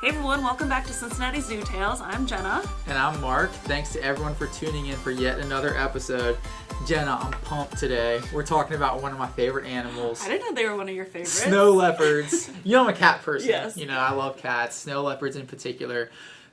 Hey everyone, welcome back to Cincinnati Zoo Tales. I'm Jenna. And I'm Mark. Thanks to everyone for tuning in for yet another episode. Jenna, I'm pumped today. We're talking about one of my favorite animals. I didn't know they were one of your favorites. Snow leopards. You know I'm a cat person. Yes. You know, I love cats, snow leopards in particular.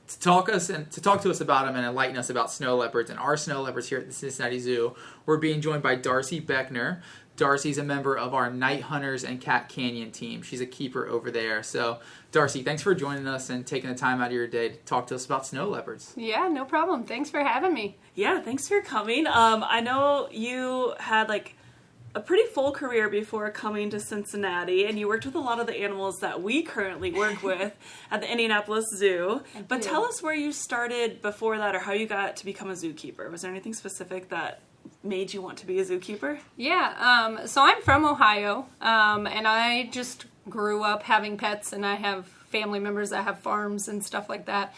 To talk to us about them and enlighten us about snow leopards and our snow leopards here at the Cincinnati Zoo, we're being joined by Darcy Beckner. Darcy's a member of our Night Hunters and Cat Canyon team. She's a keeper over there. So, Darcy, thanks for joining us and taking the time out of your day to talk to us about snow leopards. Yeah, no problem. Thanks for having me. Yeah, thanks for coming. I know you had a pretty full career before coming to Cincinnati, and you worked with a lot of the animals that we currently work with at the Indianapolis Zoo. But tell us where you started before that, or how you got to become a zookeeper. Was there anything specific that made you want to be a zookeeper? Yeah, so I'm from Ohio, and I just grew up having pets, and I have family members that have farms and stuff like that.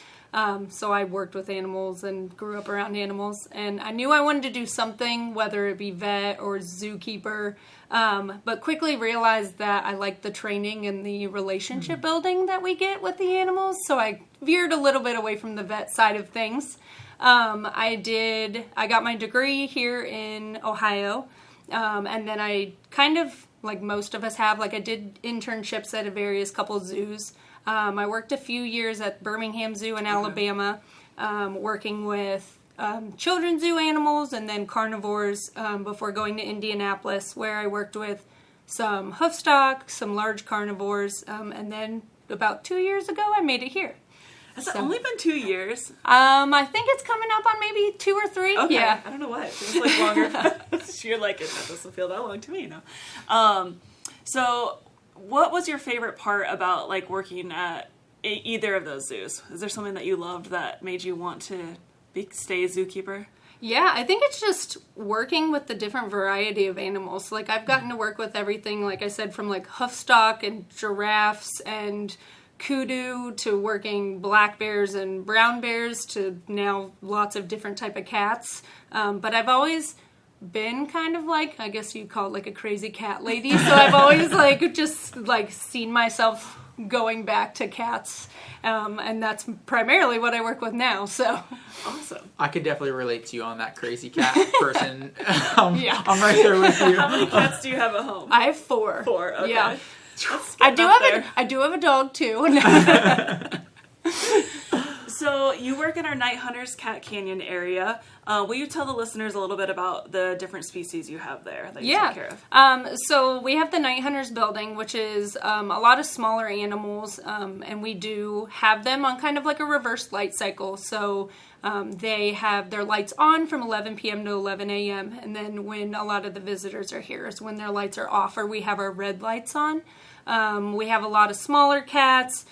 So I worked with animals and grew up around animals, and I knew I wanted to do something, whether it be vet or zookeeper, but quickly realized that I liked the training and the relationship building that we get with the animals, so I veered a little bit away from the vet side of things. I got my degree here in Ohio, and then I kind of, like most of us have, I did internships at various couple zoos. I worked a few years at Birmingham Zoo in Alabama, working with children's zoo animals and then carnivores before going to Indianapolis, where I worked with some hoofstock, some large carnivores, and then about 2 years ago I made it here. Has it only been 2 years? I think it's coming up on maybe 2 or 3. Okay. Yeah. I don't know why. It feels like longer. You're like, it doesn't feel that long to me, no. So what was your favorite part about working at either of those zoos? Is there something that you loved that made you want to stay a zookeeper? Yeah, I think it's just working with the different variety of animals. I've gotten to work with everything, like I said, from hoofstock and giraffes and kudu to working black bears and brown bears to now lots of different type of cats. But I've always been kind of I guess you'd call it a crazy cat lady. So I've always just seen myself going back to cats. And that's primarily what I work with now. So awesome. I could definitely relate to you on that crazy cat person. I'm right there with you. How many cats do you have at home? I have 4. 4, okay. Yeah. I do have a dog too. So you work in our Night Hunters Cat Canyon area. Will you tell the listeners a little bit about the different species you have there that you take care of? So we have the Night Hunters building, which is a lot of smaller animals, and we do have them on kind of a reverse light cycle. So they have their lights on from 11 p.m. to 11 a.m., and then when a lot of the visitors are here is when their lights are off, or we have our red lights on. We have a lot of smaller cats.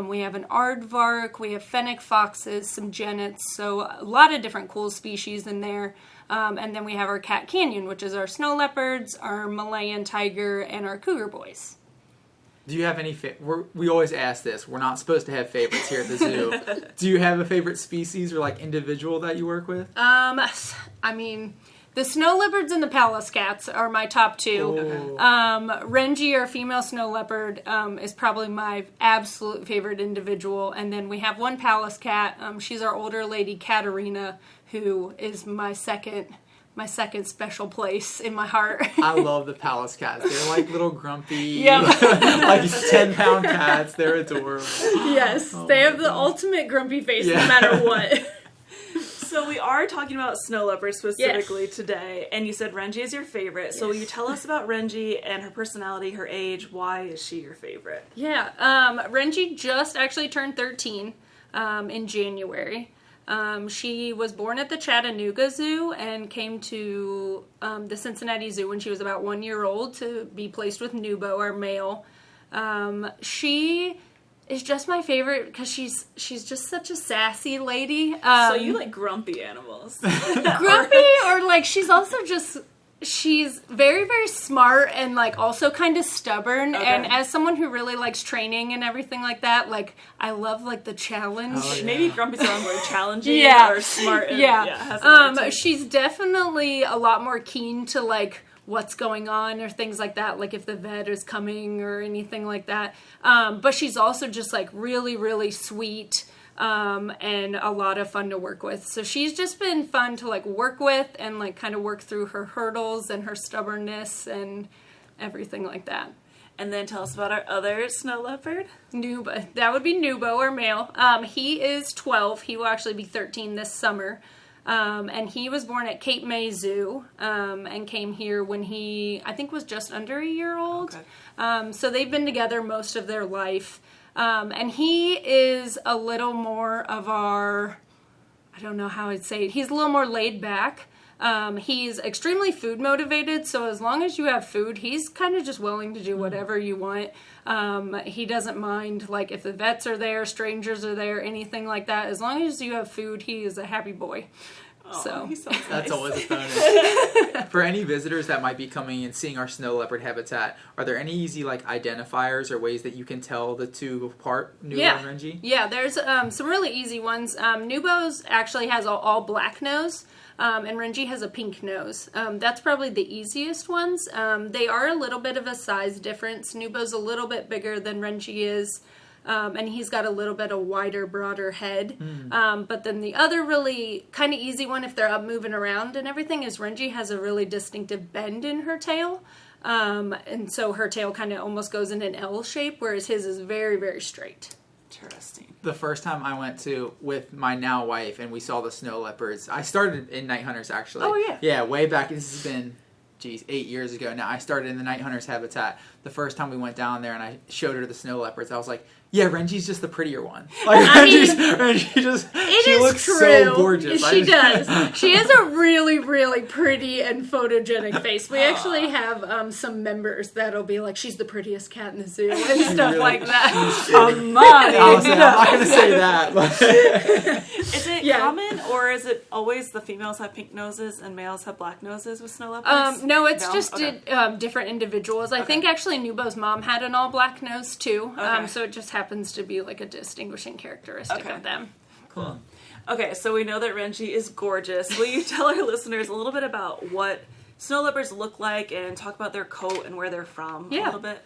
We have an aardvark, we have fennec foxes, some genets, so a lot of different cool species in there. And then we have our Cat Canyon, which is our snow leopards, our Malayan tiger, and our cougar boys. Do you have any we always ask this. We're not supposed to have favorites here at the zoo. Do you have a favorite species or individual that you work with? The snow leopards and the Pallas cats are my top 2. Renji, our female snow leopard, is probably my absolute favorite individual. And then we have one Pallas cat. She's our older lady, Katarina, who is my second special place in my heart. I love the Pallas cats. They're little grumpy, 10-pound cats. They're adorable. Yes, they have the ultimate grumpy face no matter what. So we are talking about snow leopards specifically today, and you said Renji is your favorite. Yes. So will you tell us about Renji and her personality, her age? Why is she your favorite? Yeah, Renji just actually turned 13 in January. She was born at the Chattanooga Zoo and came to the Cincinnati Zoo when she was about 1 year old to be placed with Nubo, our male. She is just my favorite because she's just such a sassy lady. So you like grumpy animals. Grumpy, or she's also just... She's very, very smart and, also kind of stubborn. Okay. And as someone who really likes training and everything like that, I love, the challenge. Oh, yeah. Maybe grumpy's the wrong word. Challenging or smart. And, she's definitely a lot more keen to, what's going on or things like that, like if the vet is coming or anything like that. But she's also just like really, really sweet. And a lot of fun to work with. So she's just been fun to like work with and like kind of work through her hurdles and her stubbornness and everything like that. And then tell us about our other snow leopard. Nubo. That would be Nubo, our male. He is 12. He will actually be 13 this summer. And he was born at Cape May Zoo and came here when he, I think, was just under a year old. Okay. So they've been together most of their life. And he is a little more of our, I don't know how I'd say it. He's a little more laid back. He's extremely food motivated. So as long as you have food, he's kind of just willing to do whatever you want. He doesn't mind, like, if the vets are there, strangers are there, anything like that. As long as you have food, he is a happy boy. Oh, so that's always a bonus. For any visitors that might be coming and seeing our snow leopard habitat, are there any easy like identifiers or ways that you can tell the two apart, Nubo and Renji? Yeah, there's some really easy ones. Nubo's actually has all black nose. And Renji has a pink nose. That's probably the easiest ones. They are a little bit of a size difference. Nubo's a little bit bigger than Renji is. And he's got a little bit of wider, broader head. But then the other really kind of easy one, if they're up moving around and everything, is Renji has a really distinctive bend in her tail. And so her tail kind of almost goes in an L shape, whereas his is very, very straight. Interesting. The first time I went to with my now wife and we saw the snow leopards, I started in Night Hunters actually. Oh, yeah. Yeah, way back. This has been, 8 years ago now. I started in the Night Hunters habitat. The first time we went down there and I showed her the snow leopards, I was like, yeah, Renji's just the prettier one. Like, she looks true. so gorgeous. She does. She has a really, really pretty and photogenic face. We actually have some members that'll be like, she's the prettiest cat in the zoo and stuff like that. I'm not going to say that. But Is it common, or is it always the females have pink noses and males have black noses with snow leopards? No, it's just different individuals. I think actually Nubo's mom had an all black nose too. So it just happens to be like a distinguishing characteristic of them. Cool. Okay, so we know that Renji is gorgeous. Will you tell our listeners a little bit about what snow leopards look like and talk about their coat and where they're from a little bit?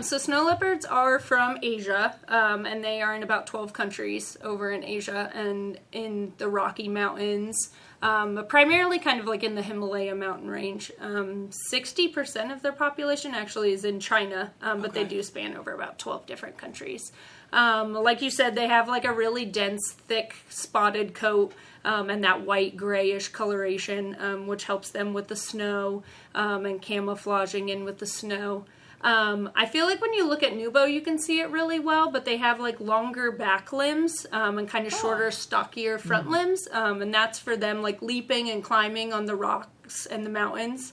So snow leopards are from Asia, and they are in about 12 countries over in Asia and in the Rocky Mountains, but primarily kind of like in the Himalaya mountain range. 60% of their population actually is in China, but they do span over about 12 different countries. Like you said, they have like a really dense, thick, spotted coat, and that white grayish coloration, which helps them with the snow, and camouflaging in with the snow. I feel like when you look at Nubo, you can see it really well, but they have like longer back limbs, and kind of shorter, stockier front limbs, and that's for them like leaping and climbing on the rocks and the mountains.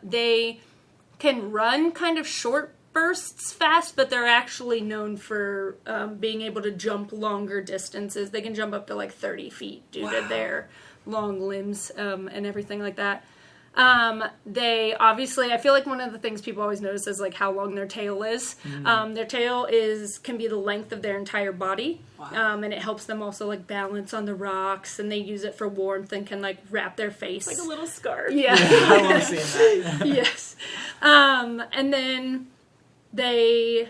They can run kind of short bursts fast, but they're actually known for being able to jump longer distances. They can jump up to like 30 feet due to their long limbs and everything like that. They obviously, I feel like one of the things people always notice is like how long their tail is. Their tail can be the length of their entire body. And it helps them also like balance on the rocks, and they use it for warmth and can like wrap their face. Like a little scarf. Yeah. I love seeing that. Yes. And then I'm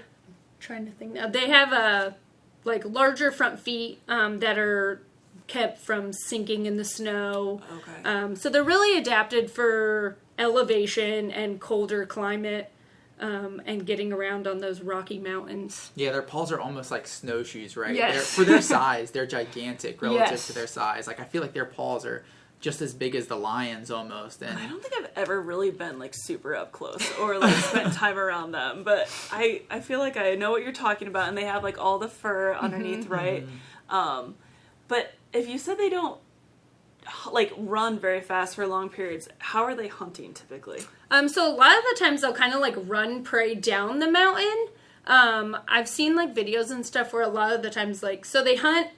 trying to think now. They have like larger front feet that are kept from sinking in the snow. Okay. So they're really adapted for elevation and colder climate, and getting around on those rocky mountains. Yeah, their paws are almost like snowshoes, right? Yes. For their size, they're gigantic relative to their size. Like, I feel like their paws are just as big as the lions almost. And I don't think I've ever really been like super up close or like spent time around them, but I feel like I know what you're talking about, and they have like all the fur underneath, right? But if you said they don't like run very fast for long periods, how are they hunting typically? So a lot of the times they'll kind of like run prey down the mountain. I've seen like videos and stuff where a lot of the times like, so they hunt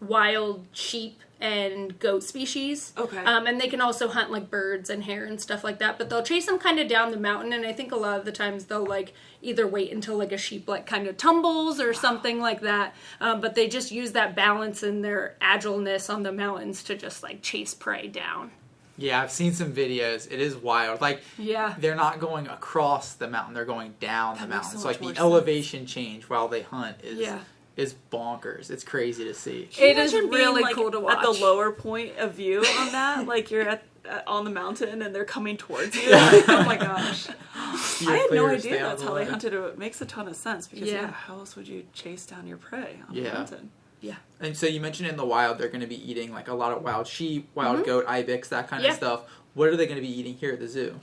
wild sheep and goat species. Okay. And they can also hunt like birds and hare and stuff like that, but they'll chase them kind of down the mountain, and I think a lot of the times they'll like either wait until like a sheep like kind of tumbles or something like that, but they just use that balance and their agileness on the mountains to just like chase prey down. Yeah, I've seen some videos. It is wild. Like, they're not going across the mountain; they're going down the mountain. So like the elevation change while they hunt is bonkers. It's crazy to see. It is really cool to watch. At the lower point of view on that, like you're on the mountain and they're coming towards you. Like, oh my gosh. I had no idea that's how they hunted. It makes a ton of sense because how else would you chase down your prey on the mountain? Yeah. And so you mentioned in the wild they're going to be eating like a lot of wild sheep, wild goat, ibex, that kind of stuff. What are they going to be eating here at the zoo?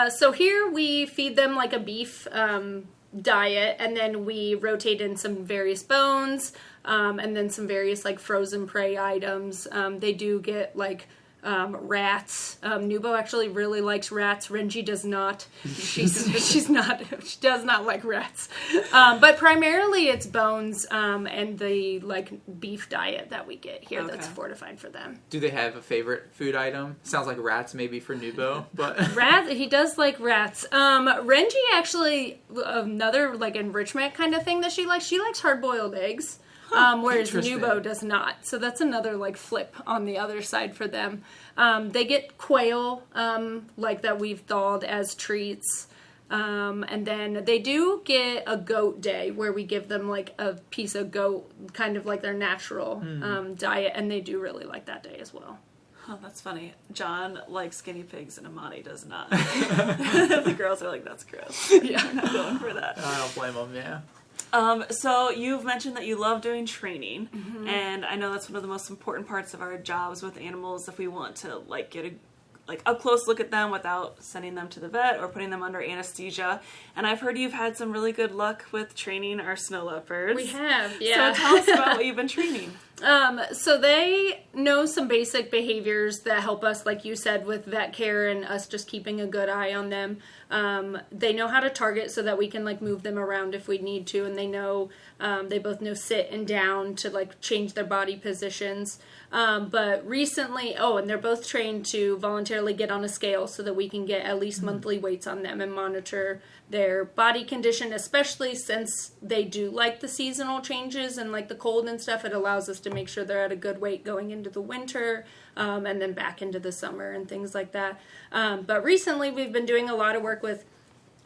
So here we feed them like a beef diet, and then we rotate in some various bones, and then some various like frozen prey items. They do get like rats. Nubo actually really likes rats. Renji does not. She does not like rats. But primarily it's bones and the like beef diet that we get here that's fortified for them. Do they have a favorite food item? Sounds like rats maybe for Nubo, but rats. He does like rats. Renji actually, another like enrichment kind of thing that she likes. She likes hard-boiled eggs. Whereas Nubo does not. So that's another like flip on the other side for them. They get quail like that we've thawed as treats. And then they do get a goat day where we give them like a piece of goat, kind of like their natural diet. And they do really like that day as well. Oh, that's funny. John likes guinea pigs and Amani does not. The girls are like, that's gross. Yeah, I'm not going for that. I don't blame them, yeah. So you've mentioned that you love doing training, and I know that's one of the most important parts of our jobs with animals if we want to like get a up close look at them without sending them to the vet or putting them under anesthesia. And I've heard you've had some really good luck with training our snow leopards. We have, yeah. So tell us about what you've been training. So they know some basic behaviors that help us, like you said, with vet care and us just keeping a good eye on them. They know how to target so that we can like move them around if we need to, and they know they both know sit and down to like change their body positions. But recently, and they're both trained to voluntarily get on a scale so that we can get at least monthly weights on them and monitor their body condition, especially since they do like the seasonal changes and like the cold and stuff. It allows us to make sure they're at a good weight going into the winter and then back into the summer and things like that. But recently we've been doing a lot of work with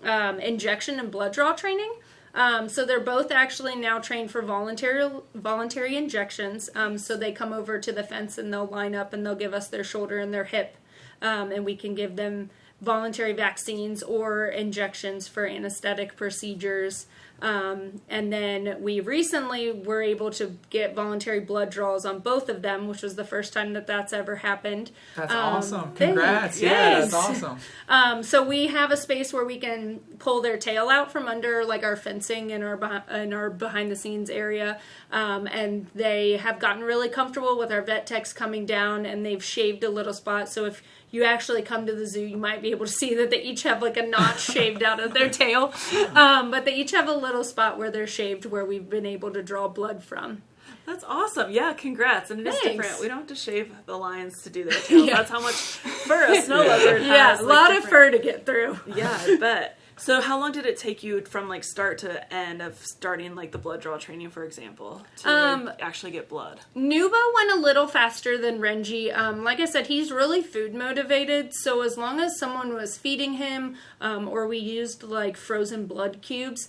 injection and blood draw training. So they're both actually now trained for voluntary injections. So they come over to the fence and they'll line up and they'll give us their shoulder and their hip. And we can give them voluntary vaccines or injections for anesthetic procedures. And then we recently were able to get voluntary blood draws on both of them, which was the first time that that's ever happened. That's awesome. Congrats. Yeah, that's awesome. So we have a space where we can pull their tail out from under like our fencing in our behind the scenes area. And they have gotten really comfortable with our vet techs coming down, and they've shaved a little spot. So if you actually come to the zoo, you might be able to see that they each have like a notch shaved out of their tail. But they each have a little spot where they're shaved where we've been able to draw blood from. That's awesome. Yeah, congrats. And it is different. We don't have to shave the lions to do their tails. That's how much fur a snow leopard has. Yeah, a lot of fur to get through. Yeah, I bet. So how long did it take you from like start to end of starting like the blood draw training, for example, to actually get blood? Nubo went a little faster than Renji. Like I said, he's really food motivated. So as long as someone was feeding him or we used like frozen blood cubes,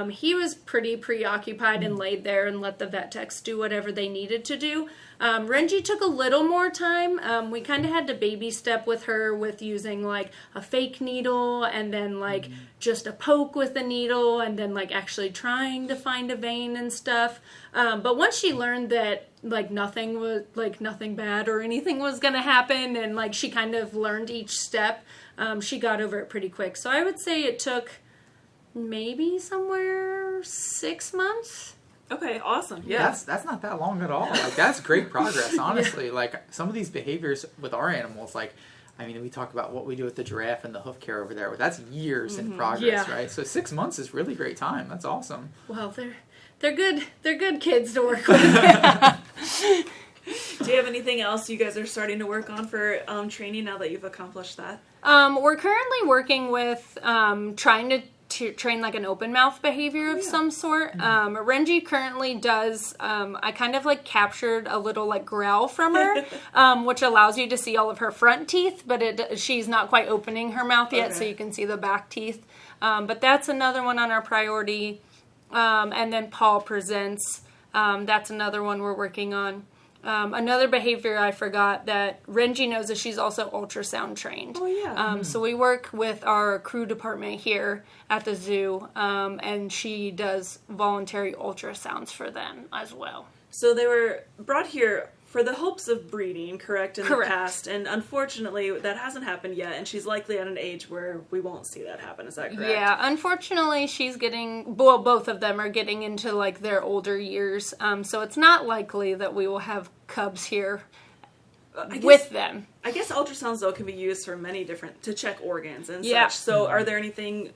he was pretty preoccupied and laid there and let the vet techs do whatever they needed to do. Renji took a little more time. We kind of had to baby step with her with using like a fake needle and then like just a poke with a needle and then like actually trying to find a vein and stuff. But once she learned that like nothing bad or anything was going to happen and like she kind of learned each step, she got over it pretty quick. So I would say it took maybe somewhere 6 months. Okay, awesome. Yeah. That's not that long at all. Like, that's great progress, honestly. Like, some of these behaviors with our animals, like, I mean, we talk about what we do with the giraffe and the hoof care over there, but that's years in progress, right? So 6 months is really great time. That's awesome. Well, they're good kids to work with. Do you have anything else you guys are starting to work on for training now that you've accomplished that? We're currently working with trying to train like an open mouth behavior of some sort. Renji currently does, I kind of like captured a little like growl from her, which allows you to see all of her front teeth, but she's not quite opening her mouth yet, so you can see the back teeth. But that's another one on our priority. And then Paul presents. That's another one we're working on. Another behavior I forgot that Renji knows is she's also ultrasound trained. Oh, yeah. So we work with our crew department here at the zoo, and she does voluntary ultrasounds for them as well. So they were brought here for the hopes of breeding, correct, in the past, and unfortunately that hasn't happened yet, and she's likely at an age where we won't see that happen, is that correct? Yeah, unfortunately she's getting, well, both of them are getting into like their older years, so it's not likely that we will have cubs here with them. I guess ultrasounds, though, can be used for many different, to check organs and Yeah. such. So are there anything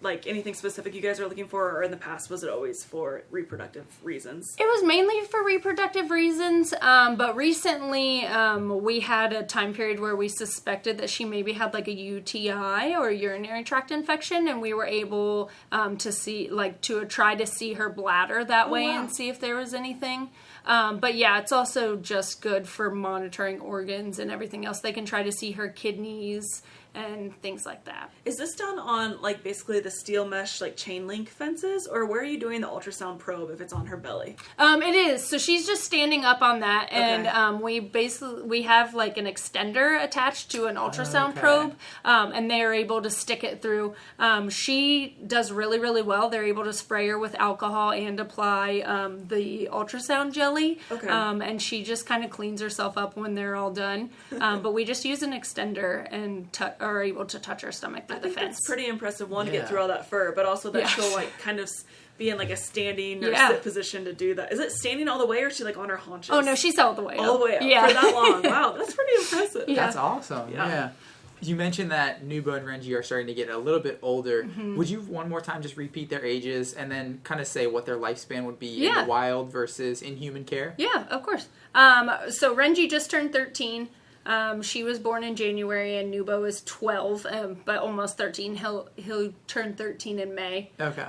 specific you guys are looking for, or in the past was it always for reproductive reasons? It was mainly for reproductive reasons, but recently we had a time period where we suspected that she maybe had like a UTI or a urinary tract infection, and we were able to see, like, to try to see her bladder that way and see if there was anything. But yeah, it's also just good for monitoring organs and everything else. They can try to see her kidneys and things like that. Is this done on, like, basically the steel mesh, like, chain link fences, or where are you doing the ultrasound probe if it's on her belly? It is. So she's just standing up on that, and we have, like, an extender attached to an ultrasound probe, and they are able to stick it through. She does really, really well. They're able to spray her with alcohol and apply the ultrasound jelly, and she just kind of cleans herself up when they're all done. But we just use an extender and are able to touch her stomach through the fence. That's pretty impressive, one, to get through all that fur, but also that she'll, like, kind of be in, like, a standing or sit position to do that. Is it standing all the way, or is she, like, on her haunches? Oh, no, she's all the way up. All the way up for that long. Wow, that's pretty impressive. Yeah. That's awesome. Yeah. You mentioned that Nubo and Renji are starting to get a little bit older. Would you one more time just repeat their ages and then kind of say what their lifespan would be in the wild versus in human care? Yeah, of course. So Renji just turned 13. She was born in January, and Nubo is 12, but almost 13. He'll turn 13 in May. Okay.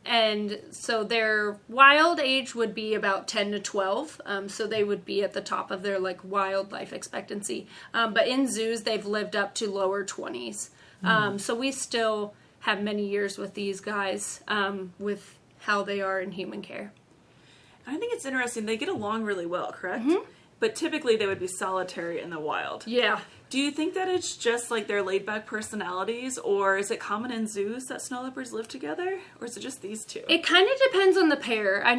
And so their wild age would be about 10 to 12. So they would be at the top of their, like, wild life expectancy. But in zoos, they've lived up to lower 20s. So we still have many years with these guys, with how they are in human care. I think it's interesting. They get along really well, correct? But typically they would be solitary in the wild. Yeah. Do you think that it's just, like, their laid-back personalities, or is it common in zoos that snow leopards live together, or is it just these two? It kind of depends on the pair. I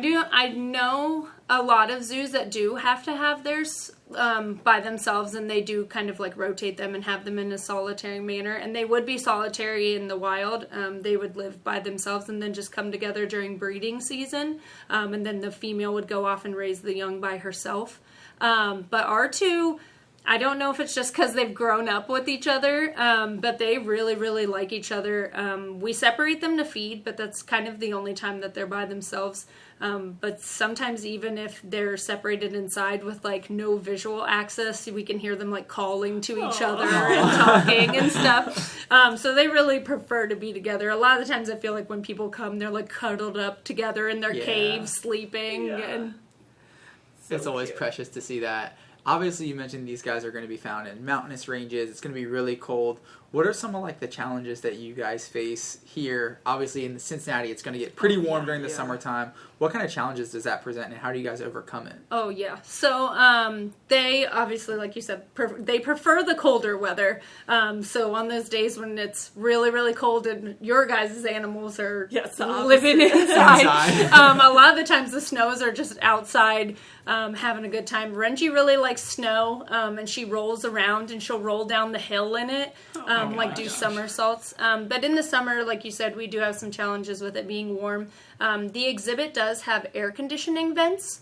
know a lot of zoos that do have to have theirs by themselves, and they do kind of, like, rotate them and have them in a solitary manner, and they would be solitary in the wild. They would live by themselves and then just come together during breeding season, and then the female would go off and raise the young by herself. But our two, I don't know if it's just because they've grown up with each other, but they really, really like each other. We separate them to feed, but that's kind of the only time that they're by themselves. But sometimes even if they're separated inside with, like, no visual access, we can hear them, like, calling to each other and talking and stuff. So they really prefer to be together. A lot of the times I feel like when people come, they're, like, cuddled up together in their cave, sleeping. And it's always precious to see that. Obviously, you mentioned these guys are going to be found in mountainous ranges. It's going to be really cold. What are some of, like, the challenges that you guys face here? Obviously, in Cincinnati, it's going to get pretty warm during the summertime. What kind of challenges does that present, and how do you guys overcome it? Oh, yeah. So, they obviously, like you said, they prefer the colder weather. So on those days when it's really, really cold and your guys' animals are living inside, a lot of the times the snows are just outside having a good time. Renji really likes snow, and she rolls around, and she'll roll down the hill in it, do somersaults. But in the summer, like you said, we do have some challenges with it being warm. The exhibit does have air conditioning vents.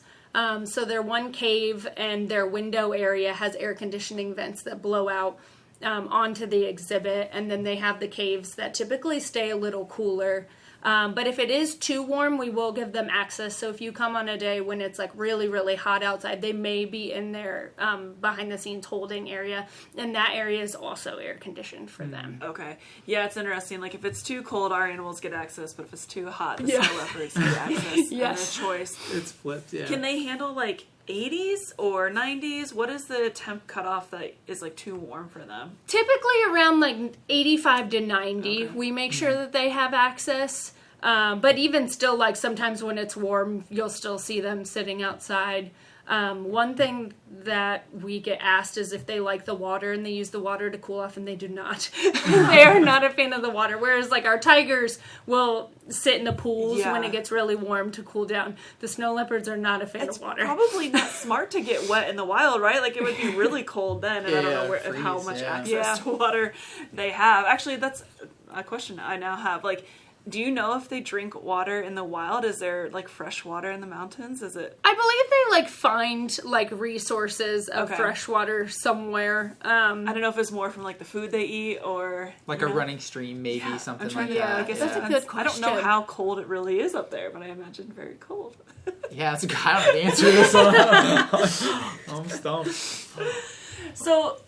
So their one cave and their window area has air conditioning vents that blow out onto the exhibit. And then they have the caves that typically stay a little cooler. But if it is too warm, we will give them access. So if you come on a day when it's like really, really hot outside, they may be in their behind the scenes holding area. And that area is also air conditioned for them. Okay. Yeah, it's interesting. Like if it's too cold, our animals get access, but if it's too hot, the snow leopards get access. Yes. And a choice. It's flipped, yeah. Can they handle like 80s or 90s? What is the temp cutoff that is like too warm for them? Typically around like 85 to 90. We make sure that they have access. But even still, like sometimes when it's warm, you'll still see them sitting outside. One thing that we get asked is if they like the water, and they use the water to cool off, and they do not. They are not a fan of the water. Whereas like our tigers will sit in the pools when it gets really warm to cool down. The snow leopards are not a fan of water. Probably not smart to get wet in the wild, right? Like it would be really cold then, and I don't know how much access to water they have. Actually, that's a question I now have. Like, do you know if they drink water in the wild? Is there like fresh water in the mountains? Is it? I believe they like find like resources of fresh water somewhere. I don't know if it's more from like the food they eat or like a running stream, maybe something like that. I guess that's a good question. I don't know how cold it really is up there, but I imagine very cold. Yeah, that's a good. I don't know the answer to this one. I'm stumped. So,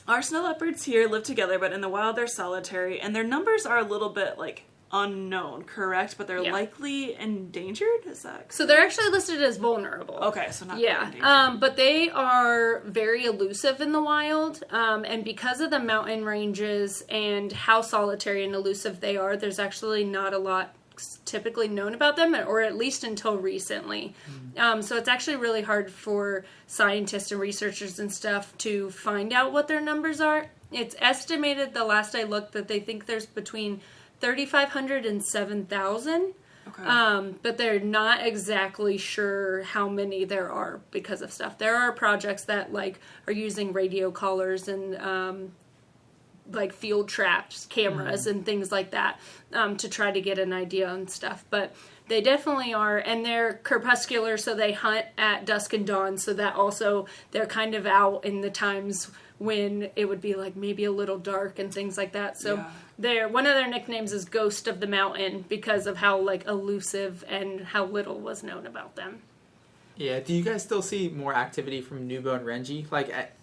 our snow leopards here live together, but in the wild they're solitary, and their numbers are a little bit like unknown, correct? But they're likely endangered? Is that correct? So they're actually listed as vulnerable. Okay, so not endangered. But they are very elusive in the wild, and because of the mountain ranges and how solitary and elusive they are, there's actually not a lot typically known about them, or at least until recently. So it's actually really hard for scientists and researchers and stuff to find out what their numbers are. It's estimated, the last I looked, that they think there's between 3,500 and 7,000. Okay. But they're not exactly sure how many there are because of stuff. There are projects that like are using radio collars and like field traps, cameras, and things like that to try to get an idea on stuff. But they definitely are, and they're crepuscular, so they hunt at dusk and dawn. So that also they're kind of out in the times when it would be like maybe a little dark and things like that. So one of their nicknames is Ghost of the Mountain because of how like elusive and how little was known about them. Yeah, do you guys still see more activity from Nubo and Renji, like at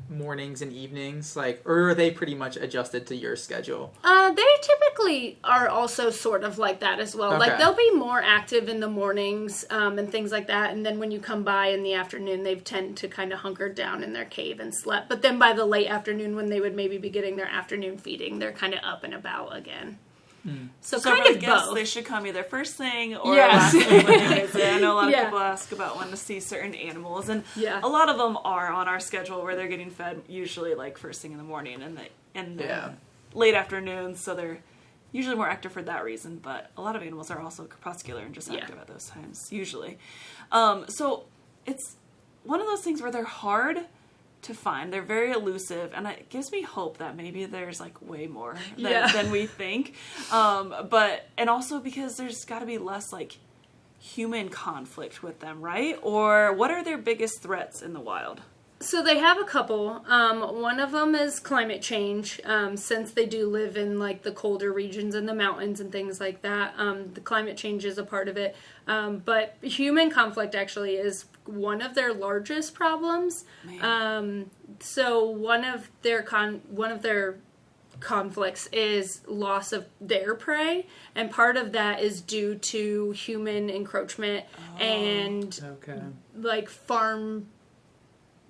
mornings and evenings, like, or are they pretty much adjusted to your schedule? They typically are also sort of like that as well. Okay. Like they'll be more active in the mornings and things like that, and then when you come by in the afternoon, they tend to kind of hunker down in their cave and sleep. But then by the late afternoon, when they would maybe be getting their afternoon feeding, they're kind of up and about again. So kind of both. They should come either first thing or last thing when they visit. I know a lot of people ask about when to see certain animals, and a lot of them are on our schedule where they're getting fed usually like first thing in the morning and the late afternoon, so they're usually more active for that reason. But a lot of animals are also crepuscular and just active at those times usually. So it's one of those things where they're hard to find. They're very elusive, and it gives me hope that maybe there's like way more than we think. And also because there's got to be less like human conflict with them, right? Or what are their biggest threats in the wild? So they have a couple. One of them is climate change. Since they do live in like the colder regions and the mountains and things like that, the climate change is a part of it. But human conflict actually is one of their largest problems. So one of their conflicts is loss of their prey, and part of that is due to human encroachment and like farm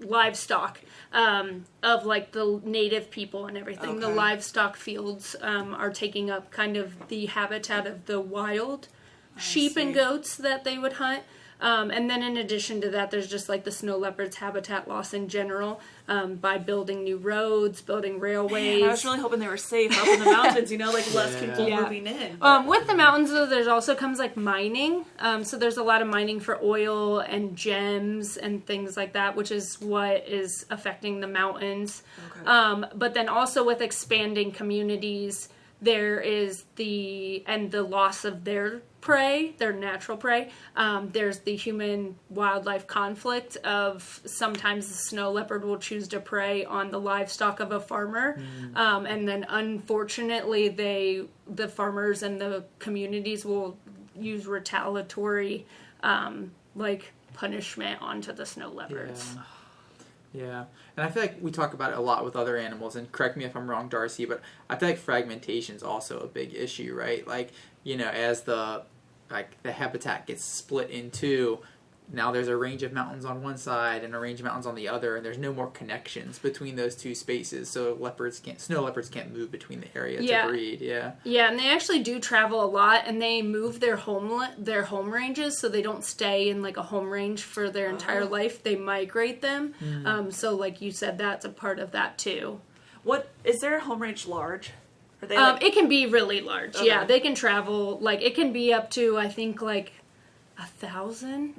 livestock of like the native people and everything. The livestock fields are taking up kind of the habitat of the wild sheep and goats that they would hunt. And then in addition to that, there's just like the snow leopard's habitat loss in general by building new roads, building railways. Man, I was really hoping they were safe up in the mountains, like less people moving in. With the mountains, though, there's also comes like mining. So there's a lot of mining for oil and gems and things like that, which is what is affecting the mountains. But then also with expanding communities, there is the loss of their prey, their natural prey. There's the human-wildlife conflict of sometimes the snow leopard will choose to prey on the livestock of a farmer, and then unfortunately the farmers and the communities will use retaliatory punishment onto the snow leopards. Yeah, and I feel like we talk about it a lot with other animals, and correct me if I'm wrong, Darcy, but I feel like fragmentation is also a big issue, right? Like, as the habitat gets split in two, now there's a range of mountains on one side and a range of mountains on the other, and there's no more connections between those two spaces, so snow leopards can't move between the area to breed. Yeah, and they actually do travel a lot, and they move their home ranges, so they don't stay in like a home range for their entire life. They migrate them. So like you said, that's a part of that too. What is their home range large? Are they it can be really large. Okay. Yeah, they can travel it can be up to I think 1,000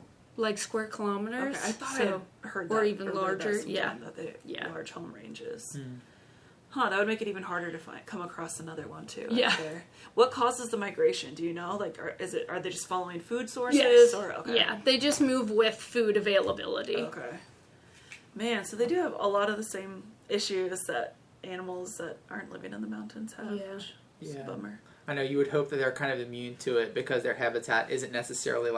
square kilometers. Okay, I thought I heard that, or even larger. That they large home ranges. That would make it even harder to come across another one too. Yeah. There. What causes the migration? Do you know? Are they just following food sources? Yes. Or okay. Yeah, they just move with food availability. Okay. Man, so they do have a lot of the same issues that animals that aren't living in the mountains have. Yeah. It's a bummer. I know you would hope that they're kind of immune to it because their habitat isn't necessarily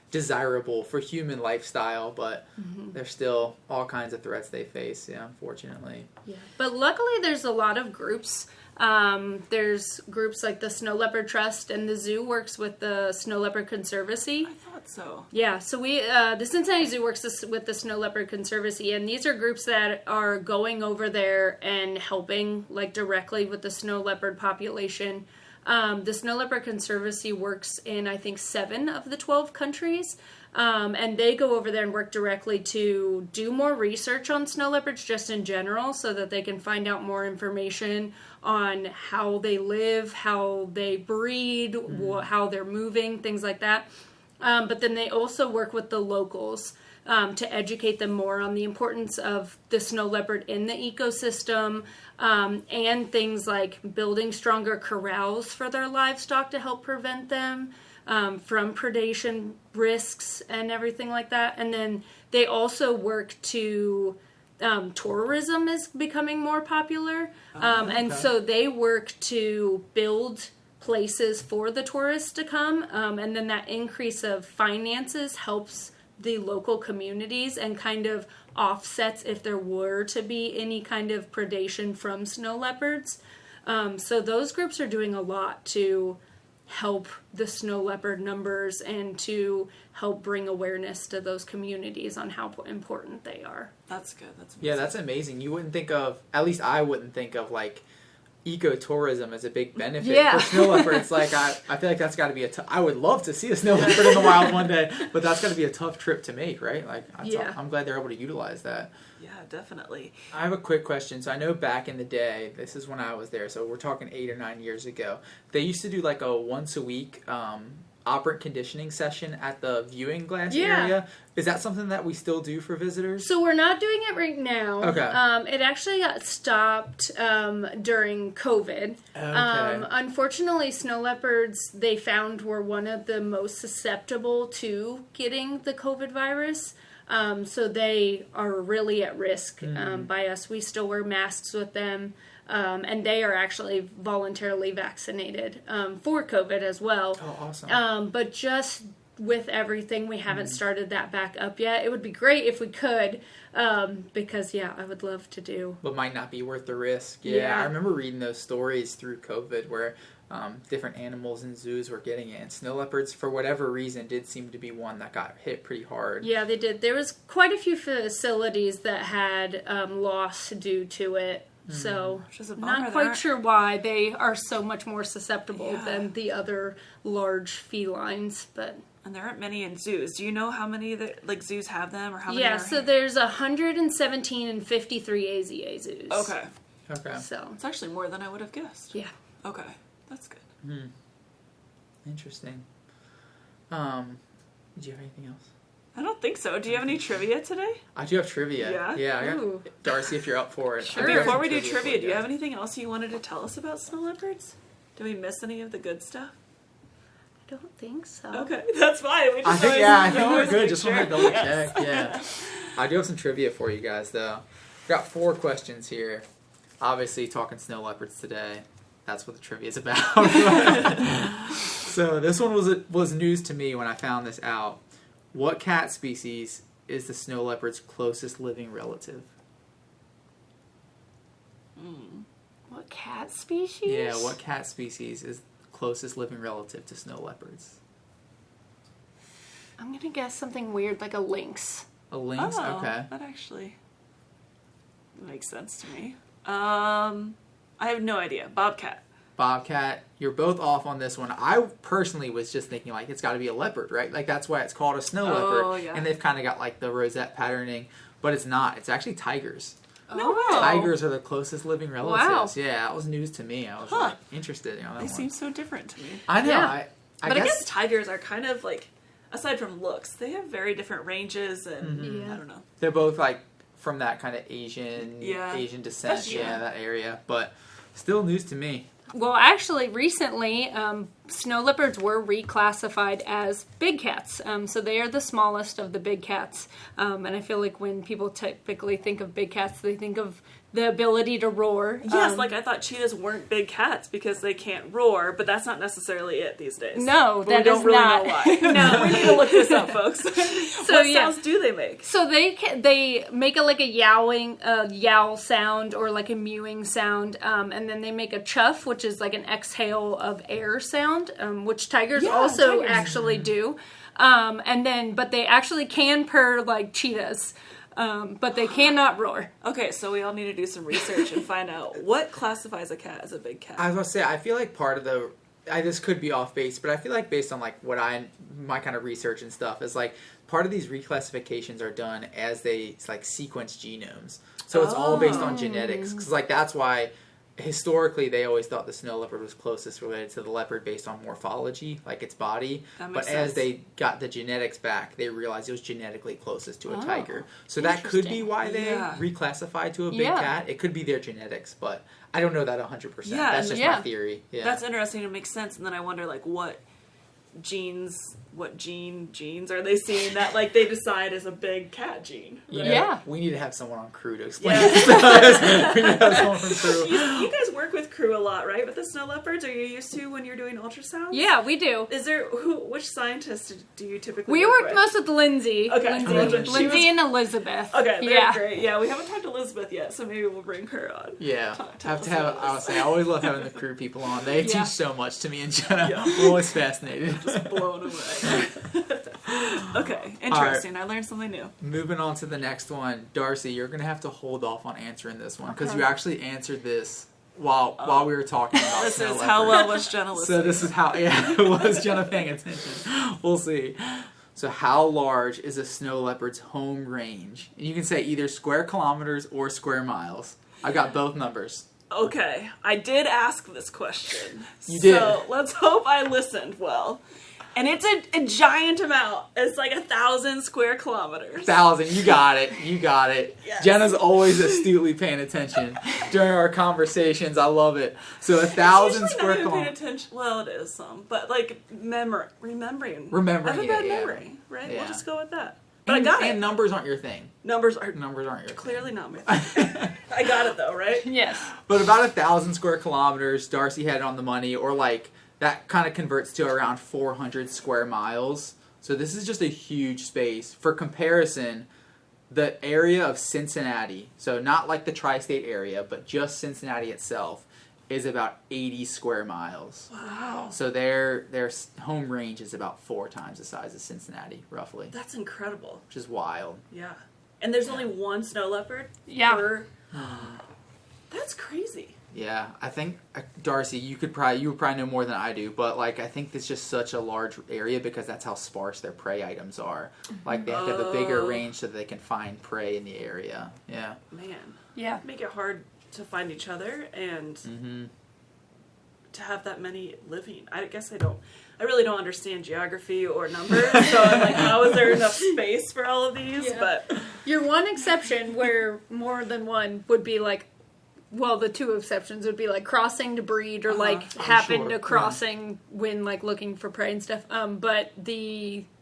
desirable for human lifestyle, but there's still all kinds of threats they face, unfortunately. Yeah. But luckily there's a lot of groups. There's groups like the Snow Leopard Trust, and the zoo works with the Snow Leopard Conservancy. I thought so. Yeah, so the Cincinnati Zoo works with the Snow Leopard Conservancy, and these are groups that are going over there and helping directly with the snow leopard population. The Snow Leopard Conservancy works in, I think, 7 of the 12 countries, and they go over there and work directly to do more research on snow leopards just in general so that they can find out more information on how they live, how they breed, how they're moving, things like that. But then they also work with the locals to educate them more on the importance of the snow leopard in the ecosystem, and things like building stronger corrals for their livestock to help prevent them from predation risks and everything like that. And then they also work to tourism is becoming more popular, and so they work to build places for the tourists to come, and then that increase of finances helps the local communities and kind of offsets if there were to be any kind of predation from snow leopards. So those groups are doing a lot to help the snow leopard numbers and to help bring awareness to those communities on how important they are. That's good. That's amazing. Yeah, that's amazing. You wouldn't think of, at least I wouldn't think of ecotourism as a big benefit for snow leopards. I feel like that's got to be I would love to see a snow leopard in the wild one day, but that's got to be a tough trip to make, right? I'm glad they're able to utilize that. Yeah, definitely. I have a quick question. So I know back in the day, this is when I was there, so we're talking 8 or 9 years ago, they used to do a once a week operant conditioning session at the viewing glass area. Is that something that we still do for visitors? So we're not doing it right now. Okay. It actually got stopped during COVID. Okay. Unfortunately, snow leopards, they found, were one of the most susceptible to getting the COVID virus. So they are really at risk by us. We still wear masks with them. And they are actually voluntarily vaccinated for COVID as well. Oh, awesome. But just with everything, we haven't started that back up yet. It would be great if we could, because, I would love to do. But might not be worth the risk. Yeah. I remember reading those stories through COVID where different animals in zoos were getting it. And snow leopards, for whatever reason, did seem to be one that got hit pretty hard. Yeah, they did. There was quite a few facilities that had loss due to it. So, not quite sure why they are so much more susceptible than the other large felines, but... And there aren't many in zoos. Do you know how many zoos have them, or how many? Yeah, so there's 117 and 53 AZA zoos. Okay. So it's actually more than I would have guessed. Yeah. Okay, that's good. Interesting. Do you have anything else? I don't think so. Do you have any trivia today? I do have trivia. Yeah. I got, Darcy, if you're up for it. Sure. Before we do trivia, do you have anything else you wanted to tell us about snow leopards? Did we miss any of the good stuff? don't think so. Okay, that's fine. We just I think we're always good. make Just sure. want to double Yes. check. Yeah. I do have some trivia for you guys, though. Got 4 questions here. Obviously, talking snow leopards today. That's what the trivia is about. So this one was news to me when I found this out. What cat species is the snow leopard's closest living relative? What cat species? Yeah, what cat species is closest living relative to snow leopards? I'm gonna guess something weird like a lynx. A lynx? Oh, Okay. that actually makes sense to me. I have no idea. Bobcat. Bobcat, you're both off on this one. I personally was just thinking, like, it's got to be a leopard, right? Like, that's why it's called a snow leopard. Yeah. And they've kind of got, like, the rosette patterning. But it's not. It's actually tigers. No way. Tigers are the closest living relatives. Wow. Yeah, that was news to me. I was like, interested in that They one. seem so different to me. I know. Yeah. I But I guess guess tigers are kind of like, aside from looks, they have very different ranges, and Mhm. I don't know. they're both, like, from that kind of Asian Yeah. descent. That's true. Yeah, that area. But still news to me. Well, actually, recently, snow leopards were reclassified as big cats. So they are the smallest of the big cats. And I feel like when people typically think of big cats, they think of the ability to roar. Yes, like I thought cheetahs weren't big cats because they can't roar, but that's not necessarily it these days. No, But that we don't is really not. know why. No. We need to look this up, folks. So, What yeah. sounds do they make? So they make a yowl sound or like a mewing sound, and then they make a chuff, which is like an exhale of air sound, which tigers Yeah, also tigers. actually do. But they actually can purr like cheetahs, but they cannot roar. Okay, so we all need to do some research and find out what classifies a cat as a big cat. I was going to say, I feel like part of this could be off base, but I feel like based on like my kind of research and stuff is like part of these reclassifications are done as they like sequence genomes. So it's all based on genetics. Because like that's why historically they always thought the snow leopard was closest related to the leopard based on morphology, like its body. That But makes as sense. they got the genetics back, they realized it was genetically closest to a Oh, tiger. So that could be interesting. why they Yeah. reclassified to a big Yeah. cat. It could be their genetics, but I don't know that 100%. Yeah, That's just yeah. my theory. Yeah. That's interesting. It makes sense. And then I wonder, like, what genes are they seeing that, like, they decide is a big cat gene? You Right? know, Yeah. we need to have someone on crew to explain Yeah. this to us. We need to have someone from crew. You guys work with crew a lot, right? With the snow leopards? Are you used to when you're doing ultrasounds? Yeah, we do. Is there, which scientists do you typically We work work with? most with Lindsay. Okay. Lindsay, She was- and Elizabeth. Okay, they're yeah. great. Yeah, we haven't talked to Elizabeth yet, so maybe we'll bring her on. Yeah, Tell have us to have. about I would say I always love having the crew people on. They Yeah. teach so much to me and Jenna. Yeah. I'm always fascinated. Just blown away. Okay, interesting. I learned something new. Moving on to the next one, Darcy, you're gonna have to hold off on answering this one because Okay. you actually answered this while we were talking about. This snow is how leopard. well was Jenna listening. So this is how was Jenna paying attention? We'll see. So how large is a snow leopard's home range? And you can say either square kilometers or square miles. I got both numbers. Okay, I did ask this question. You did. So let's hope I listened well. And it's a giant amount. It's like 1,000 square kilometers. 1,000. You got it. You got it. Yes. Jenna's always astutely paying attention during our conversations. I love it. So It's 1,000 usually square not even paying kilometers. attention. Well, it is some, but like remembering. Remembering I have a it, bad yeah. memory, right? Yeah. We'll just go with that. But I got And it. numbers aren't your thing. Numbers are Numbers aren't your clearly not my thing. I got it though, right? Yes. But about 1,000 square kilometers, Darcy had it on the money, or like that kind of converts to around 400 square miles. So this is just a huge space. For comparison, the area of Cincinnati, so not like the tri-state area, but just Cincinnati itself, is about 80 square miles. Wow. So their home range is about 4 times the size of Cincinnati, roughly, That's incredible. which is wild. Yeah. And there's only one snow leopard? Yeah. per- That's crazy. Yeah, I think Darcy, you would probably know more than I do, but like I think it's just such a large area because that's how sparse their prey items are. Like they have to have a bigger Oh. range so that they can find prey in the area. Yeah. Man. Yeah. Make it hard to find each other and Mm-hmm. to have that many living. I guess I really don't understand geography or numbers, so I'm like, how is there enough space for all of these? Yeah. But Your one exception where more than one would be like well, the two exceptions would be like crossing to breed or like happen to crossing when like looking for prey and stuff. But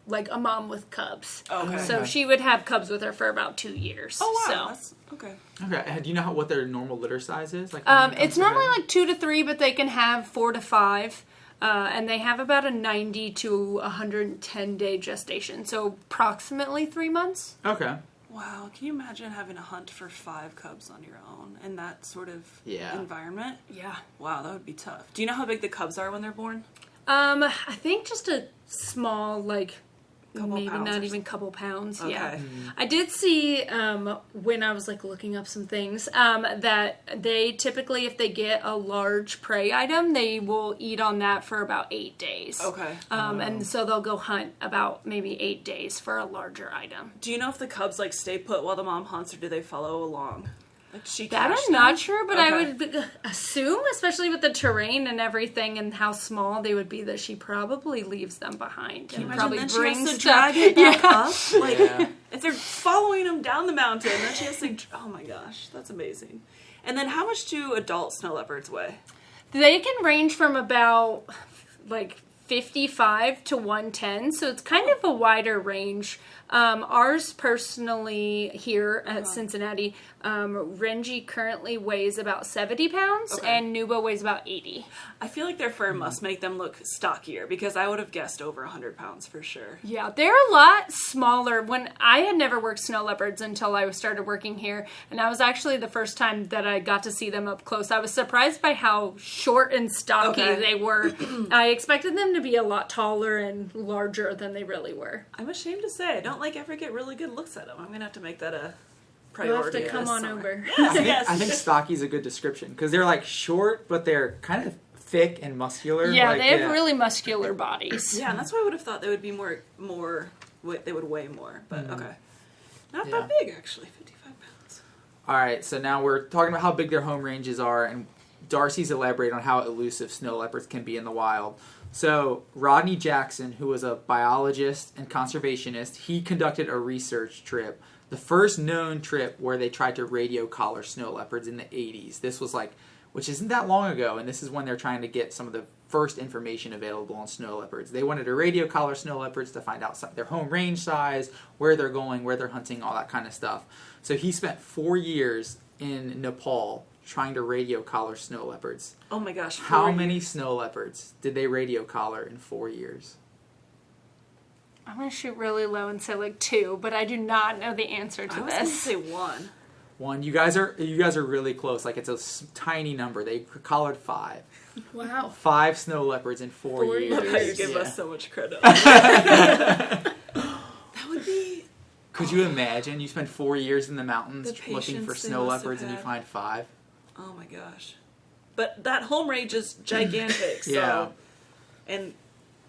like a mom with cubs. Okay. So she would have cubs with her for about 2 years. Oh, wow. So. That's, okay. Okay. Do you know what their normal litter size is? Like, It's normally like 2 to 3, but they can have 4 to 5. And they have about a 90 to 110 day gestation. So approximately 3 months. Okay. Wow. Can you imagine having to hunt for 5 cubs on your own in that sort of environment? Yeah. Wow, that would be tough. Do you know how big the cubs are when they're born? I think just a small, like, Couple maybe pounds not or even couple pounds. Okay. Yeah. I did see when I was like looking up some things that they typically, if they get a large prey item, they will eat on that for about 8 days. Okay. And so they'll go hunt about maybe 8 days for a larger item. Do you know if the cubs like stay put while the mom hunts, or do they follow along? Like That I'm not sure, but I would assume, especially with the terrain and everything and how small they would be, that she probably leaves them behind and probably brings to drag stuff. it back up. Like if they're following them down the mountain, then she has to. Oh my gosh, that's amazing. And then how much do adult snow leopards weigh? They can range from about like 55 to 110, so it's kind of a wider range. Ours personally here at Cincinnati, Renji currently weighs about 70 pounds and Nubo weighs about 80. I feel like their fur must make them look stockier, because I would have guessed over 100 pounds for sure. Yeah, they're a lot smaller. When I had never worked snow leopards until I started working here, and that was actually the first time that I got to see them up close. I was surprised by how short and stocky they were. I expected them to be a lot taller and larger than they really were. I'm ashamed to say I don't ever get really good looks at them. I'm gonna have to make that a priority. You'll have to come on over. Yes. I think stocky is a good description, because they're like short, but they're kind of thick and muscular. Yeah, like, they have really muscular bodies. Yeah, and that's why I would have thought they would be more. They would weigh more, but okay, not that big actually. 55 pounds. All right, so now we're talking about how big their home ranges are, and Darcy's elaborate on how elusive snow leopards can be in the wild. So Rodney Jackson, who was a biologist and conservationist, he conducted a research trip, the first known trip where they tried to radio collar snow leopards in the 80s. This was which isn't that long ago, and this is when they're trying to get some of the first information available on snow leopards. They wanted to radio collar snow leopards to find out their home range size, where they're going, where they're hunting, all that kind of stuff. So he spent 4 years in Nepal trying to radio collar snow leopards. Oh my gosh. How many snow leopards did they radio collar in 4 years? I'm going to shoot really low and say like 2, but I do not know the answer to I was going to this. say 1. 1. You guys are really close. Like, it's a tiny number. They collared 5. Wow. 5 snow leopards in 4 years. Love how you give us so much credit. That would be... Could you imagine? You spend 4 years in the mountains The looking for patience they snow must have leopards and you had. find 5? Oh my gosh. But that home range is gigantic, so... Yeah. And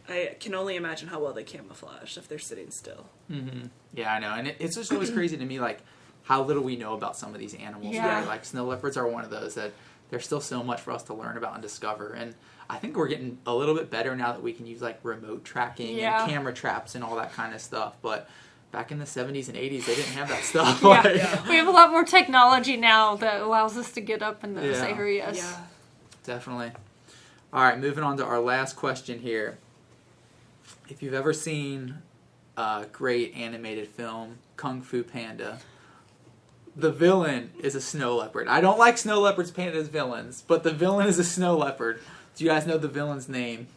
I can only imagine how well they camouflage if they're sitting still. Mm-hmm. Yeah, I know. And it's just always crazy to me, like, how little we know about some of these animals. Yeah. Like, snow leopards are one of those that there's still so much for us to learn about and discover. And I think we're getting a little bit better now that we can use, like, remote tracking and camera traps and all that kind of stuff. But back in the 70s and 80s, they didn't have that stuff. We have a lot more technology now that allows us to get up in those areas. Yeah. Definitely. All right, moving on to our last question here. If you've ever seen a great animated film, Kung Fu Panda, the villain is a snow leopard. I don't like snow leopards painted as villains, but the villain is a snow leopard. Do you guys know the villain's name?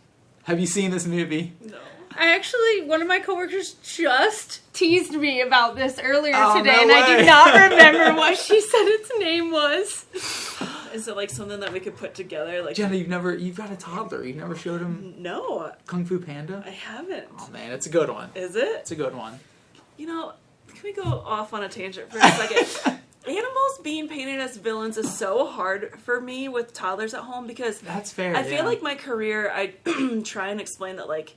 Have you seen this movie? No. I actually, one of my coworkers just teased me about this earlier today, no and I way. do not remember what she said its name was. Is it like something that we could put together? Like Jenna, you've got a toddler. You've never showed him No, Kung Fu Panda? I haven't. Oh man, it's a good one. Is it? It's a good one. You know, can we go off on a tangent for a second? Animals being painted as villains is so hard for me with toddlers at home, because That's fair. I feel like my career, I try and explain that, like,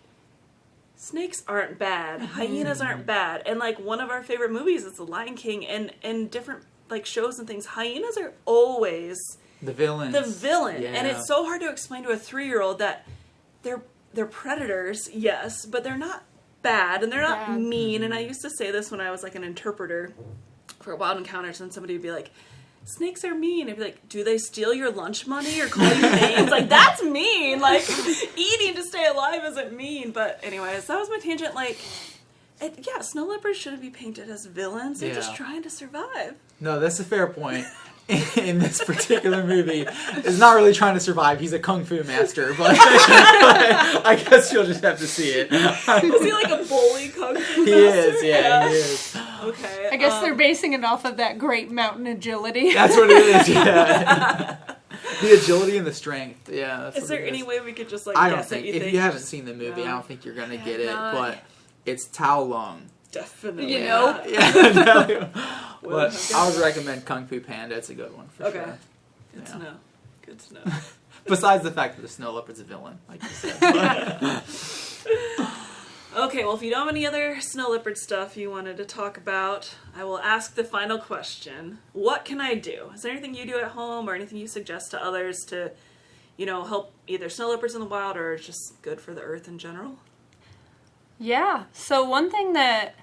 snakes aren't bad, hyenas aren't bad, and, like, one of our favorite movies is The Lion King, and different, like, shows and things, hyenas are always the villain. Yeah. And it's so hard to explain to a 3-year-old that they're predators, yes, but they're not bad, and they're not mean, and I used to say this when I was, like, an interpreter for Wild Encounters, and somebody would be like, snakes are mean. I'd be like, do they steal your lunch money or call you names? Like, that's mean. Like, eating to stay alive isn't mean. But anyways, that was my tangent. Like, snow leopards shouldn't be painted as villains. They're just trying to survive. No, that's a fair point. In this particular movie, is not really trying to survive. He's a kung fu master, but I guess you'll just have to see it. Is he like a bully kung fu master? He is, yeah, he is. Okay. I guess they're basing it off of that great mountain agility. That's what it is, yeah. The agility and the strength, yeah. That's is there any way we could just like I don't guess think, it? if you haven't seen the movie, I don't think you're going to get it, not. but it's Tao Long. Definitely. You know? Yeah, but I would recommend Kung Fu Panda. It's a good one for sure. Good to know. Good to know. Besides the fact that the snow leopard's a villain, like you said. Okay, well, if you don't have any other snow leopard stuff you wanted to talk about, I will ask the final question. What can I do? Is there anything you do at home or anything you suggest to others to, help either snow leopards in the wild or just good for the earth in general? Yeah. So one thing that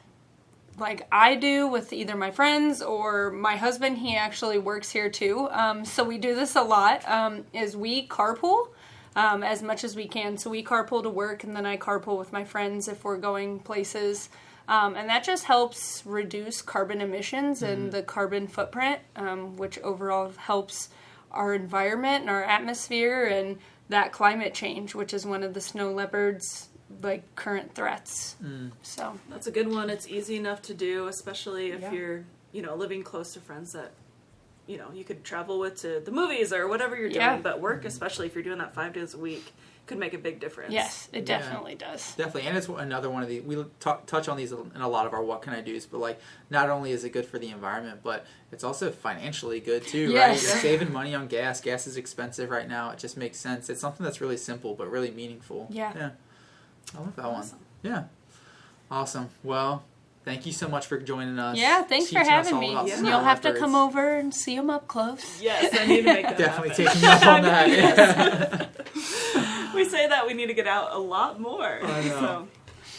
I do with either my friends or my husband, he actually works here too. So we do this a lot, is we carpool as much as we can. So we carpool to work and then I carpool with my friends if we're going places. And that just helps reduce carbon emissions and the carbon footprint, which overall helps our environment and our atmosphere and that climate change, which is one of the snow leopards' current threats. So that's a good one. It's easy enough to do, especially if you're, living close to friends that, you could travel with to the movies or whatever you're doing. But work, especially if you're doing that 5 days a week, could make a big difference. Yes, it definitely does. Definitely, and it's another one of the, we touch on these in a lot of our what can I do's, but not only is it good for the environment, but it's also financially good too, right? You're saving money on gas. Gas is expensive right now. It just makes sense. It's something that's really simple but really meaningful. Yeah. I love that one. Yeah. Awesome. Well, thank you so much for joining us. Yeah, thanks for having me. Yeah. You'll have to come over and see them up close. Yes, I need to make that Definitely happen. take me up on that. We say that we need to get out a lot more. I know. So.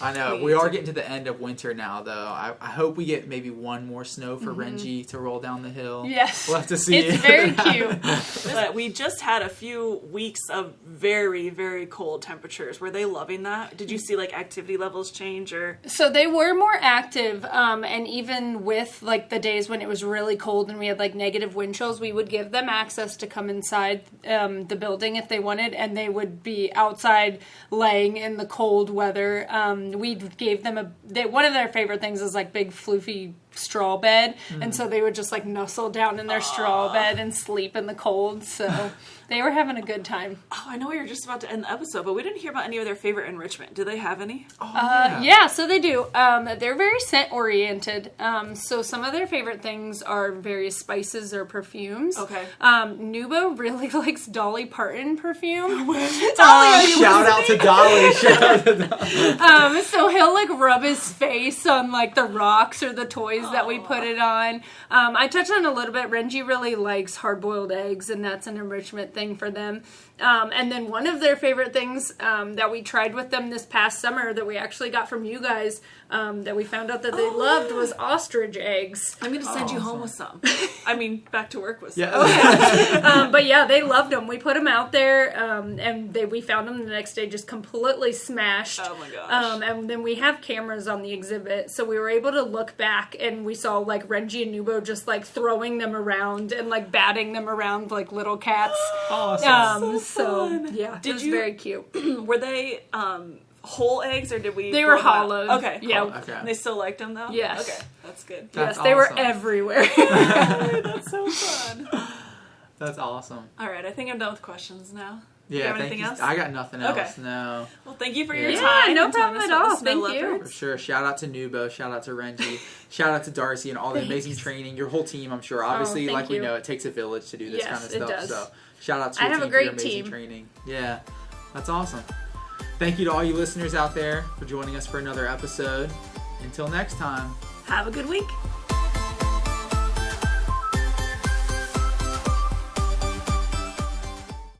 I know. We are getting to the end of winter now, though. I hope we get maybe one more snow for Renji to roll down the hill. Yes. We'll have to see. It's very cute. But we just had a few weeks of very, very cold temperatures. Were they loving that? Did you see activity levels change or? So they were more active, and even with the days when it was really cold and we had negative wind chills, we would give them access to come inside the building if they wanted, and they would be outside laying in the cold weather. We gave them one of their favorite things is big floofy straw bed, and so they would just nuzzle down in their straw bed and sleep in the cold. So they were having a good time. Oh, I know we were just about to end the episode, but we didn't hear about any of their favorite enrichment. Do they have any? Yeah, so they do. They're very scent oriented. So some of their favorite things are various spices or perfumes. Okay. Nubo really likes Dolly Parton perfume. Shout out to Dolly. So he'll rub his face on the rocks or the toys that we put it on. I touched on a little bit. Renji really likes hard-boiled eggs, and that's an enrichment thing for them. And then one of their favorite things that we tried with them this past summer that we actually got from you guys that we found out that they loved was ostrich eggs. I'm going to send you home with some. I mean, back to work with some. Yeah. But yeah, they loved them. We put them out there, and we found them the next day just completely smashed. Oh my gosh. And then we have cameras on the exhibit, so we were able to look back, and we saw Renji and Nubo just throwing them around and batting them around like little cats. Awesome. So yeah, it was very cute. Were they whole eggs or did we? They were blow them out? hollowed. Okay. Yeah. Okay. And they still liked them though. Yes. Okay, that's good. That's Yes, they were awesome. everywhere. That's so fun. That's awesome. All right, I think I'm done with questions now. Yeah, you have thank anything you. else? I got nothing else. Okay. No. Well, thank you for your Yeah, time. no and telling problem us at about all. the snow Thank you. leopards. For sure. Shout out to Nubo. Shout out to Renji. Shout out to Darcy and all the amazing training. Your whole team, I'm sure. Obviously, thank we you. know, it takes a village to do this Yes, kind of it stuff. does. So shout out to I your have a team for your great amazing team. training. Yeah, that's awesome. Thank you to all you listeners out there for joining us for another episode. Until next time. Have a good week.